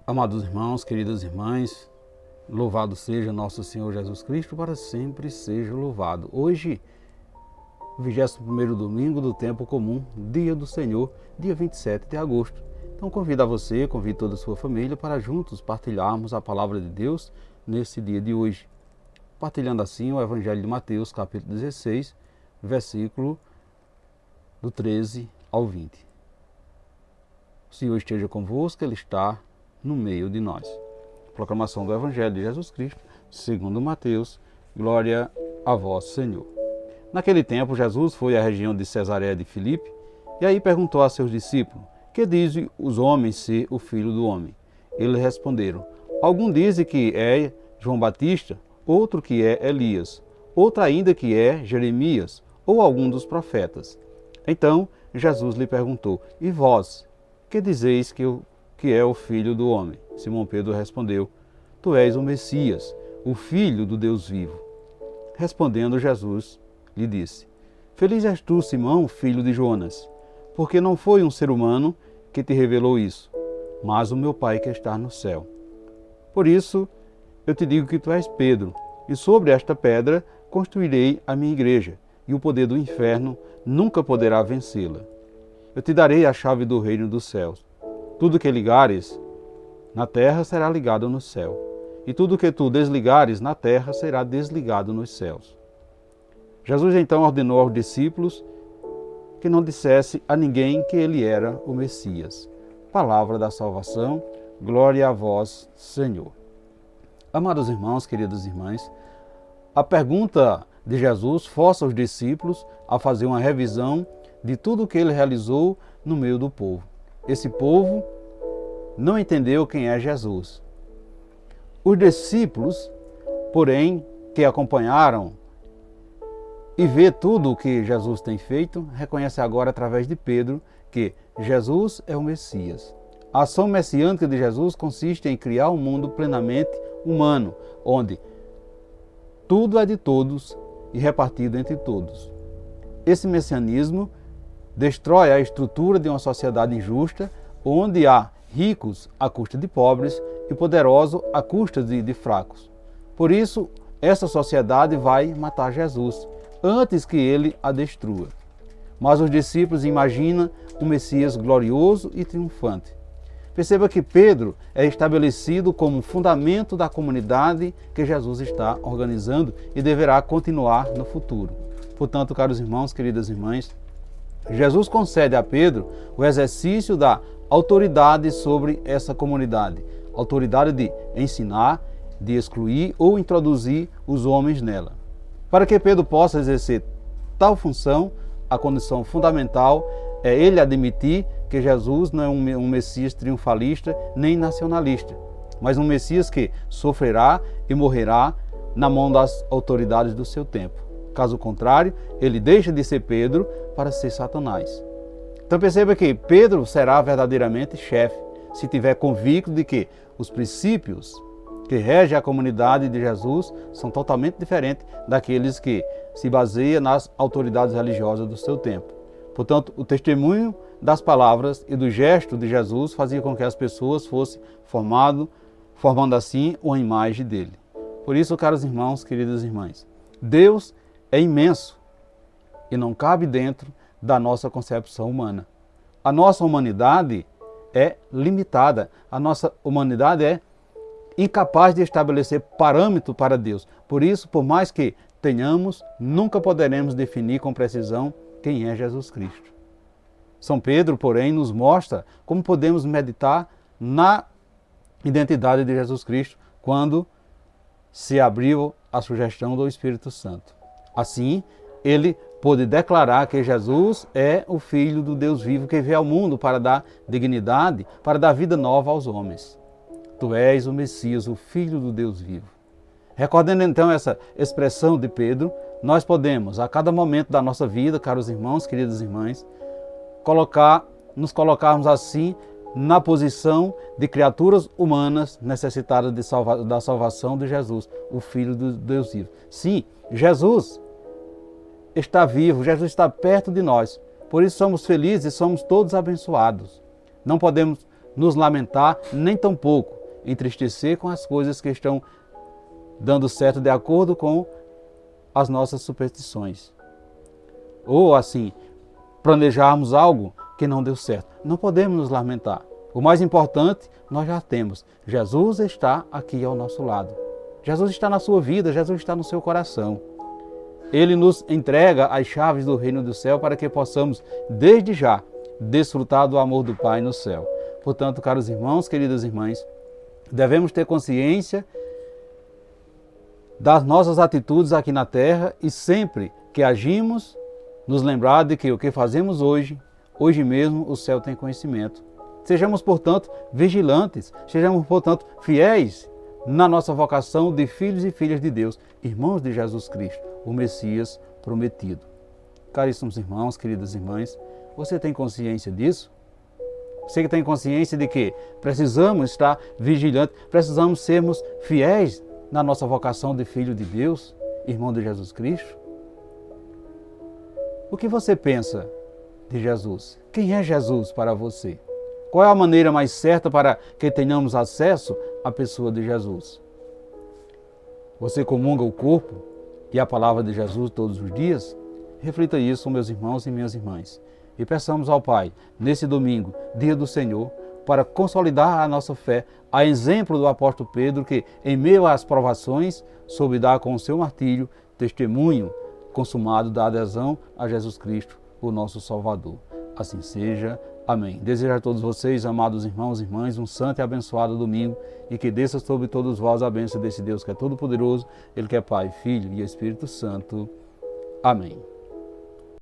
Amados irmãos, queridas irmãs, louvado seja nosso Senhor Jesus Cristo, para sempre seja louvado. Hoje, 21º domingo do tempo comum, dia do Senhor, dia 27 de agosto. Então convido a você, convido toda a sua família para juntos partilharmos a palavra de Deus nesse dia de hoje. Partilhando assim o Evangelho de Mateus, capítulo 16, versículo do 13 ao 20. O Senhor esteja convosco, Ele está no meio de nós. Proclamação do Evangelho de Jesus Cristo, segundo Mateus. Glória a vós, Senhor. Naquele tempo, Jesus foi à região de Cesareia de Filipe e aí perguntou a seus discípulos: que dizem os homens ser o Filho do Homem? Eles responderam: algum diz que é João Batista, outro que é Elias, outro ainda que é Jeremias ou algum dos profetas. Então Jesus lhe perguntou: e vós, que dizeis que é o Filho do Homem? Simão Pedro respondeu: tu és o Messias, o Filho do Deus vivo. Respondendo Jesus, lhe disse: feliz és tu, Simão, filho de Jonas, porque não foi um ser humano que te revelou isso, mas o meu Pai que está no céu. Por isso eu te digo que tu és Pedro, e sobre esta pedra construirei a minha igreja, e o poder do inferno nunca poderá vencê-la. Eu te darei a chave do reino dos céus. Tudo que ligares na terra será ligado no céu, e tudo que tu desligares na terra será desligado nos céus. Jesus então ordenou aos discípulos que não dissesse a ninguém que ele era o Messias. Palavra da salvação, glória a vós, Senhor. Amados irmãos, queridas irmãs, a pergunta de Jesus força os discípulos a fazer uma revisão de tudo o que ele realizou no meio do povo. Esse povo não entendeu quem é Jesus. Os discípulos, porém, que acompanharam e vê tudo o que Jesus tem feito, reconhece agora através de Pedro que Jesus é o Messias. A ação messiânica de Jesus consiste em criar um mundo plenamente humano, onde tudo é de todos e repartido entre todos. Esse messianismo destrói a estrutura de uma sociedade injusta, onde há ricos à custa de pobres e poderosos à custa de fracos. Por isso, essa sociedade vai matar Jesus antes que ele a destrua. Mas os discípulos imaginam um Messias glorioso e triunfante. Perceba que Pedro é estabelecido como fundamento da comunidade que Jesus está organizando e deverá continuar no futuro. Portanto, caros irmãos, queridas irmãs, Jesus concede a Pedro o exercício da autoridade sobre essa comunidade, autoridade de ensinar, de excluir ou introduzir os homens nela. Para que Pedro possa exercer tal função, a condição fundamental é ele admitir que Jesus não é um Messias triunfalista nem nacionalista, mas um Messias que sofrerá e morrerá na mão das autoridades do seu tempo. Caso contrário, ele deixa de ser Pedro para ser Satanás. Então perceba que Pedro será verdadeiramente chefe, se tiver convicto de que os princípios que regem a comunidade de Jesus são totalmente diferentes daqueles que se baseiam nas autoridades religiosas do seu tempo. Portanto, o testemunho das palavras e do gesto de Jesus fazia com que as pessoas fossem formando assim uma imagem dele. Por isso, caros irmãos, queridas irmãs, Deus é imenso e não cabe dentro da nossa concepção humana. A nossa humanidade é limitada, a nossa humanidade é incapaz de estabelecer parâmetro para Deus. Por isso, por mais que tenhamos, nunca poderemos definir com precisão quem é Jesus Cristo. São Pedro, porém, nos mostra como podemos meditar na identidade de Jesus Cristo quando se abriu a sugestão do Espírito Santo. Assim, ele pôde declarar que Jesus é o Filho do Deus vivo que veio ao mundo para dar dignidade, para dar vida nova aos homens. Tu és o Messias, o Filho do Deus vivo. Recordando então essa expressão de Pedro, nós podemos, a cada momento da nossa vida, caros irmãos, queridas irmãs, nos colocarmos assim na posição de criaturas humanas necessitadas da salvação de Jesus, o Filho do Deus vivo. Sim, Jesus está vivo, Jesus está perto de nós. Por isso somos felizes e somos todos abençoados. Não podemos nos lamentar, nem tampouco entristecer com as coisas que estão dando certo de acordo com as nossas superstições. Ou assim, planejarmos algo que não deu certo. Não podemos nos lamentar. O mais importante, nós já temos. Jesus está aqui ao nosso lado. Jesus está na sua vida, Jesus está no seu coração. Ele nos entrega as chaves do reino do céu para que possamos, desde já, desfrutar do amor do Pai no céu. Portanto, caros irmãos, queridas irmãs, devemos ter consciência das nossas atitudes aqui na terra e sempre que agimos, nos lembrar de que o que fazemos hoje mesmo o céu tem conhecimento. Sejamos, portanto, vigilantes, sejamos, portanto, fiéis na nossa vocação de filhos e filhas de Deus, irmãos de Jesus Cristo, o Messias prometido. Caríssimos irmãos, queridas irmãs, você tem consciência disso? Você que tem consciência de que precisamos estar vigilantes, precisamos sermos fiéis na nossa vocação de filho de Deus, irmão de Jesus Cristo? O que você pensa de Jesus? Quem é Jesus para você? Qual é a maneira mais certa para que tenhamos acesso à pessoa de Jesus? Você comunga o corpo e a palavra de Jesus todos os dias? Reflita isso, meus irmãos e minhas irmãs. E peçamos ao Pai, nesse domingo, dia do Senhor, para consolidar a nossa fé, a exemplo do apóstolo Pedro, que, em meio às provações, soube dar com o seu martírio testemunho consumado da adesão a Jesus Cristo, o nosso Salvador. Assim seja. Amém. Desejo a todos vocês, amados irmãos e irmãs, um santo e abençoado domingo e que desça sobre todos vós a bênção desse Deus que é todo-poderoso, Ele que é Pai, Filho e Espírito Santo. Amém.